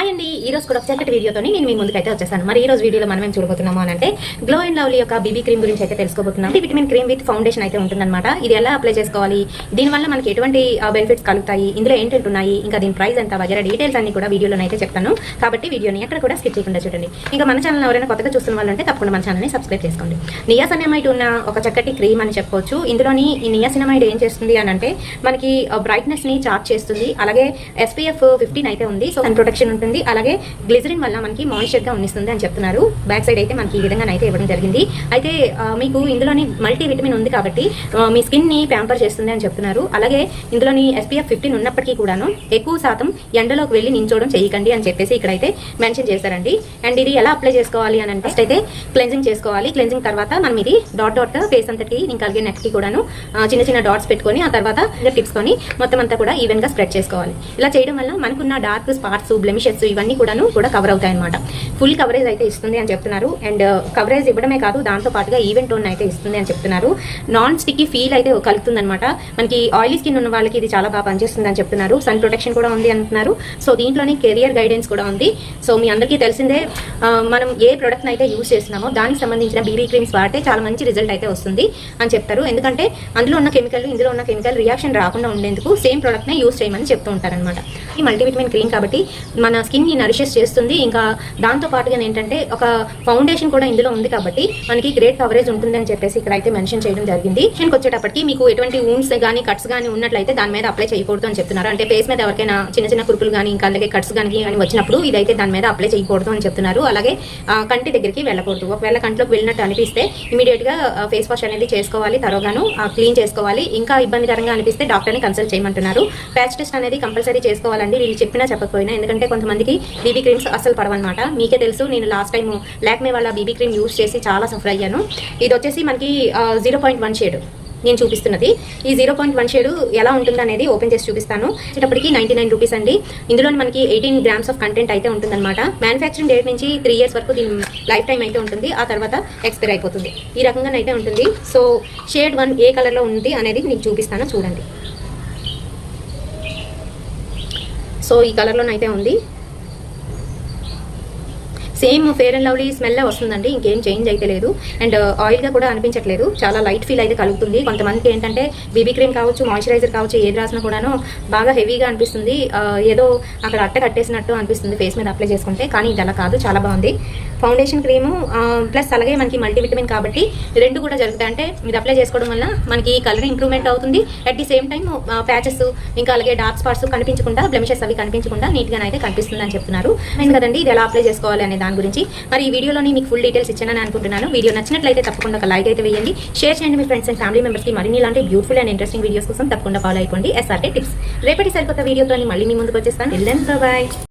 Hi అండి, ఈ రోజు కూడా ఒక చక్కటి వీడియోతో నేను మీ ముందుకైతే వచ్చేసాను. మరి ఈ రోజు వీడియోలో మనం ఏం చూడబోతున్నాము అంటే గ్లో అండ్ లవ్లీ యొక్క బీబీ క్రీమ్ గురించి అయితే తెలుసుకోబోతున్నాం. విటమిన్ క్రీమ్ విత్ ఫౌండేషన్ అయితే ఉంటుందన్నమాట. ఇది ఎలా అప్లై చేసుకోవాలి, దీనివల్ల మనకి ఎటువంటి బెనిఫిట్స్ కలుగుతాయి, ఇందులో ఏంటంటే ఉన్నాయి, ఇంకా దీని ప్రైస్ ఎంత వగేరా డీటెయిల్స్ అన్ని కూడా వీడియోలో అయితే చెప్తాను. కాబట్టి వీడియోని ఎక్కడ కూడా స్కిప్ చేయకుండా చూడండి. ఇంకా మన ఛానల్ ఎవరైనా కొత్తగా చూస్తున్న వాళ్ళు ఉంటే తప్పకుండా మన ఛానల్ని సబ్స్క్రైబ్ చేసుకోండి. నియాసినమైడ్ ఉన్న ఒక చక్కటి క్రీమ్ అని చెప్పొచ్చు. ఇందులోని ఈ నియాసినమైడ్ ఏం చేస్తుంది అని అంటే మనకి బ్రైట్నెస్ ని చార్జ్ చేస్తుంది. అలాగే SPF 15 అయితే ఉంది. సో సన్ ప్రొటెక్షన్ ఉంటుంది. అలాగే గ్లిజరిన్ వల్ల మనకి మాయిశ్చర్ గా ఉన్నిస్తుంది అని చెప్తున్నారు. బ్యాక్ సైడ్ అయితే మనకి ఈ విధంగా అయితే ఇవ్వడం జరిగింది. అయితే మీకు ఇందులోని మల్టీ విటమిన్ ఉంది కాబట్టి మీ స్కిన్ ని ప్యాంపర్ చేస్తుంది అని చెప్తున్నారు. అలాగే ఇందులోని SPF 15 ఉన్నప్పటికీ కూడాను ఎక్కువ శాతం ఎండలోకి వెళ్ళి నించోవడం చేయకండి అని చెప్పేసి ఇక్కడైతే మెన్షన్ చేశారండి. అండ్ ఇది ఎలా అప్లై చేసుకోవాలి అని అంటే ఫస్ట్ అయితే క్లెన్జింగ్ చేసుకోవాలి. క్లెన్జింగ్ తర్వాత మనం ఇది డాట్ డాట్ ఫేస్ అంతటికి ఇంకా అలాగే నెక్ కి కూడాను చిన్న చిన్న డాట్స్ పెట్టుకొని ఆ తర్వాత టిప్స్ కొని మొత్తం అంతా కూడా ఈవెన్ గా స్ప్రెడ్ చేసుకోవాలి. ఇలా చేయడం వల్ల మనకున్న డార్క్ స్పాట్స్, బ్లెమిషెస్ ఇవన్నీ కూడా కవర్ అవుతాయి అనమాట. ఫుల్ కవరేజ్ అయితే ఇస్తుంది అని చెప్తున్నారు. అండ్ కవరేజ్ ఇవ్వడమే కాదు, దాంతో పాటుగా ఈవెన్ టోన్ అయితే ఇస్తుంది అని చెప్తున్నారు. నాన్ స్టిక్కీ ఫీల్ అయితే కలుగుతుంది అనమాట. మనకి ఆయిలీ స్కిన్ ఉన్న వాళ్ళకి ఇది చాలా బాగా పనిచేస్తుంది అని చెప్తున్నారు. సన్ ప్రొటెక్షన్ కూడా ఉంది అంటున్నారు. సో దీంట్లోని కెరియర్ గైడెన్స్ కూడా ఉంది. సో మీ అందరికీ తెలిసిందే, మనం ఏ ప్రొడక్ట్ అయితే యూజ్ చేస్తున్నామో దానికి సంబంధించిన బీబీ క్రీమ్స్ వాడితే చాలా మంచి రిజల్ట్ అయితే వస్తుంది అని చెప్తారు. ఎందుకంటే అందులో ఉన్న కెమికల్ ఇందులో ఉన్న కెమికల్ రియాక్షన్ రాకుండా ఉండేందుకు సేమ్ ప్రొడక్ట్ నే యూజ్ చేయమని చెప్తూ ఉంటారనమాట. ఈ మల్టీవిటమిన్ క్రీమ్ కాబట్టి మన స్కిన్ ని నరిషెస్ చేస్తుంది. ఇంకా దాంతో పాటుగా ఏంటంటే ఒక ఫౌండేషన్ కూడా ఇందులో ఉంది కాబట్టి మనకి గ్రేట్ కవరేజ్ ఉంటుంది అని చెప్పేసి ఇక్కడ అయితే మెన్షన్ చేయడం జరిగింది. వచ్చేటప్పటికి మీకు ఎటువంటి వూండ్స్ కానీ కట్స్ కానీ ఉన్నట్లయితే దాని మీద అప్లై చేయకూడదు అని చెప్తున్నారు. అంటే ఫేస్ మీద ఎవరికైనా చిన్న చిన్న కురుపులు కానీ ఇంకా అలాగే కట్స్ కానీ వచ్చినప్పుడు ఇదైతే దాని మీద అప్లై చేయకూడదు అని చెప్తున్నారు. అలాగే కంటి దగ్గరికి వెళ్ళకూడదు. ఒకవేళ కంట్లోకి వెళ్ళినట్టు అనిపిస్తే ఇమీడియట్ గా ఫేస్ వాష్ అనేది చేసుకోవాలి, తరోగాను క్లీన్ చేసుకోవాలి. ఇంకా ఇబ్బందికరంగా అనిపిస్తే డాక్టర్ ని కన్సల్ట్ చేయమంటున్నారు. ప్యాచ్ టెస్ట్ అనేది కంపల్సరీ చేసుకోవాలండి, వీళ్ళు చెప్పినా చెప్పకపోయినా. ఎందుకంటే కొంతమందికి బీబీ క్రీమ్స్ అసలు పడవన్నమాట. మీకే తెలుసు, నేను లాస్ట్ టైం లాక్మే వాళ్ళ బీబీ క్రీమ్ యూజ్ చేసి చాలా సఫర్ అయ్యాను. ఇది వచ్చేసి మనకి 0.1 షేడ్ నేను చూపిస్తున్నది. ఈ 0.1 షేడ్ ఎలా ఉంటుంది అనేది ఓపెన్ చేసి చూపిస్తాను. ఇప్పటికి 99 రూపీస్ అండి. ఇందులో మనకి 18 గ్రామ్స్ ఆఫ్ కంటెంట్ అయితే ఉంటుందన్నమాట. మ్యానుఫ్యాక్చరింగ్ డేట్ నుంచి 3 years వరకు దీని లైఫ్ టైం అయితే ఉంటుంది. ఆ తర్వాత ఎక్స్పైర్ అయిపోతుంది. ఈ రకంగా అయితే ఉంటుంది. సో షేడ్ 1 ఏ కలర్లో ఉంది అనేది మీకు చూపిస్తాను, చూడండి. సో ఈ కలర్లోనైతే ఉంది. Same fair and lovely smell వస్తుందండి, ఇంకేం చేంజ్ అయితే లేదు. అండ్ ఆయిల్గా కూడా అనిపించట్లేదు, చాలా లైట్ ఫీల్ అయితే కలుగుతుంది. కొంతమందికి ఏంటంటే బీబీ క్రీమ్ కావచ్చు, మాయిశ్చరైజర్ కావచ్చు, ఏది రాసినా కూడాను బాగా హెవీగా అనిపిస్తుంది. ఏదో అక్కడ అట్ట కట్టేసినట్టు అనిపిస్తుంది ఫేస్ మీద అప్లై చేసుకుంటే. కానీ ఇది అలా కాదు, చాలా బాగుంది. ఫౌండేషన్ క్రీము ప్లస్ అలాగే మనకి మల్టీవిటమిన్ కాబట్టి రెండు కూడా జరుగుతాయి. అంటే ఇది అప్లై చేసుకోవడం వల్ల మనకి కలర్ ఇంప్రూవ్మెంట్ అవుతుంది. At the same time patches ఇంకా అలాగే డార్క్ స్పాట్స్ కనిపించకుండా, బ్లెమిషెస్ అవి కనిపించకుండా నీట్గా అయితే కనిపిస్తుంది అని చెప్తున్నారు. కదండి, ఇది ఎలా అప్లై చేసుకోవాలి అనే దాని గురించి మరి ఈ వీడియోలోని మీకు ఫుల్ డీటెయిల్స్ ఇచ్చానని అనుకుంటున్నాను. వీడియో నచ్చినట్లయితే తప్పకుండా ఒక లైక్ అయితే వేయండి, షేర్ చేయండి మీ ఫ్రెండ్స్ అండ్ ఫ్యామిలీ మెంబర్స్కి. మరిన్ని ఇలాంటి బ్యూటిఫుల్ అండ్ ఇంట్రెస్టింగ్ వీడియోస్ కోసం తప్పకుండా ఫాలో అయిపోండి SRK టిప్స్. రేపటి సరికొత్త వీడియోతో మళ్ళీ మీ ముందుకు వచ్చేస్తాను. బాయ్.